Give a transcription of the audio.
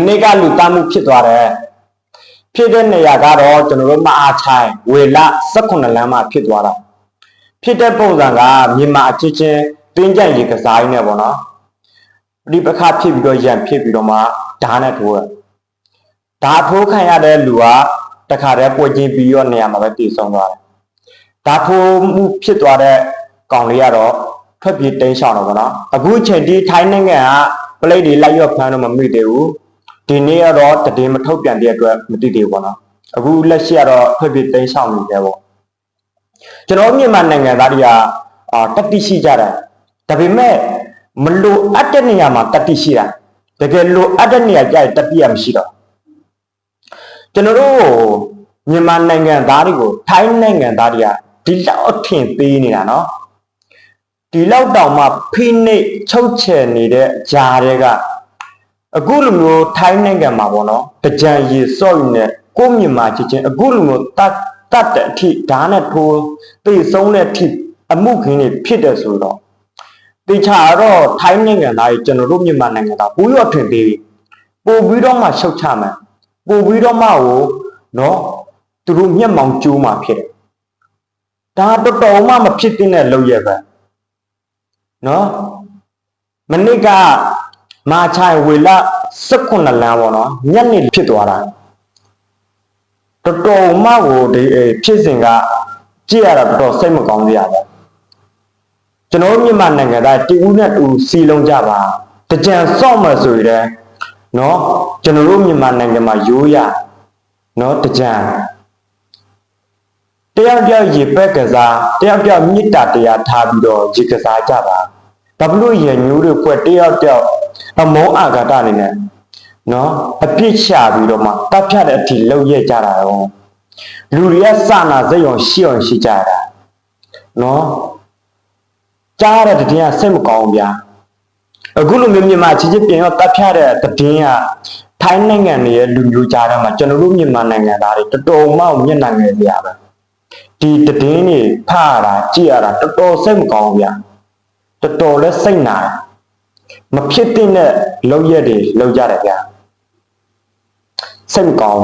နေ့ကလူသားမှုဖြစ်သွားတယ်ဖြစ်တဲ့နေရာကတော့ကျွန်တော်တို့မအားချိုင်ဝေလ18လမ်းမှာဖြစ်သွားတာဖြစ်တဲ့ပုံစံကမြန်မာအချင်းချင်းတင်းကြပ်ရေးကစားရင်းနဲ့ပေါ့နော်ဒီပခါဖြစ်ပြီးတော့ရံဖြစ်ပြီးတော့မှဓာတ်နဲ့ထိုးတယ်ဓာတ်ထိုးခံရတဲ့လူကတခါတည်းပွက်ချင်းပြီးတော့နေရာမှာပဲတည်ဆုံးသွားတယ်ဓာတ်ထိုးမှုဖြစ်သွားတဲ့ကောင်လေးကတော့ထွက်ပြေးတိမ်းရှောင်တော့ပေါ့နော်အခုချိန်ဒီထိုင်းနိုင်ငံကပလိတ်တွေလိုက်ရော့ဖမ်းတော့မမိသေးဘူးဒီနေ့ကတော့တည်င်းမထုတ်ပြန်တဲ့အတွက်မသိသေးဘူးပေါ့နော်အခုလက်ရှိကတော့ထွက်ပြေးတိမ်းရှောင်နေတယ်ပေါ့ကျွန်တော်မြန်မာနိုင်ငံသားတွေကတတိရှိကြတယ်ဒါပေမဲ့မလိုအပ်တဲ့နေရာမှာတတိရှိတာတကယ်လိုအပ်တဲ့နေရာကြိုက်တတိရမရှိတော့ကျွန်တော်တို့မြန်မာနိုင်ငံသားတွေကိုထိုင်းနိုင်ငံသားတွေကဒီလောက်အထင်သေးနေတာနော်ဒီလောက်တောင်မှဖိနှိပ်ချုပ်ချယ်နေတဲ့ဂျာတွေကအခုလိုမျိုးထိုင်းနိုင်ငံမှာပေါ့နော်ကြံရည်စော့ယူနေကိုမြန်မာချင်းအခုလိုမျိုးတတ်တဲ့အထိဓာတ်နဲ့ထိုးသိဆုံးတဲ့အထိအမှုခင်းတွေဖြစ်တယ်ဆိုတော့တေချာတော့ထိုင်းနိုင်ငံသားကြီးကျွန်တော်တို့မြန်မာနိုင်ငံသားဘူးရောထင်သေးပို့ပြီးတော့မှရှုတ်ချမယ်ပို့ပြီးတော့မှကိုနော်သူတို့မျက်မှောင်ကျိုးမှဖြစ်တယ်ဒါတော်မှမဖြစ်တဲ့လောက်ရပဲနော်မနစ်ကမာချိုင်ဝေလ18လမ်းပေါ့နော်ညနေဖြစ်သွားတာတော်မှကိုဒီဖြစ်စဉ်ကကြည့်ရတာတော်စိတ်မကောင်းစရာပဲကျွန်တော်မြန်မာနိုင်ငံသားတူဦးနဲ့တူစီလုံးကြပါကြံစော့မှဆိုရယ်နော်ကျွန်တော်တို့မြန်မာနိုင်ငံမှာရိုးရနော်ကြံတယောက်တယောက်ရေပက်ကစားတယောက်တယောက်မြစ်တာတရားထားပြီးတော့ရေကစားကြပါဘာလို့ရညိုးတွေဖွဲ့တယောက်တယောက်အမောအာဃာတအနေနဲ့နော်အပြစ်ချပြီးတော့မှတပ်ဖြတ်တဲ့အထိလောက်ရကြတာရောလူတွေကစနာစိတ်အောင်ရှိအောင်ရှိကြတာနော်ကြားတဲ့တည်င်းကစိတ်မကောင်းဗျာအခုလိုမျိုးမြန်မာချင်းချင်းပြင်တော့တပ်ဖြတ်တဲ့တည်င်းကထိုင်းနိုင်ငံရဲ့လူမျိုးကြားထဲမှာကျွန်တော်တို့မြန်မာနိုင်ငံသားတွေတော်မှမျက်နှာငယ်ပြရပဲဒီတည်င်းတွေဖားတာကြည့်ရတာတော်စိတ်မကောင်းဗျာတော်လဲစိတ်နာမဖြစ်တဲ့လောက်ရက်တွေလောက်ကြတယ်ဗျာစိတ်မကောင်း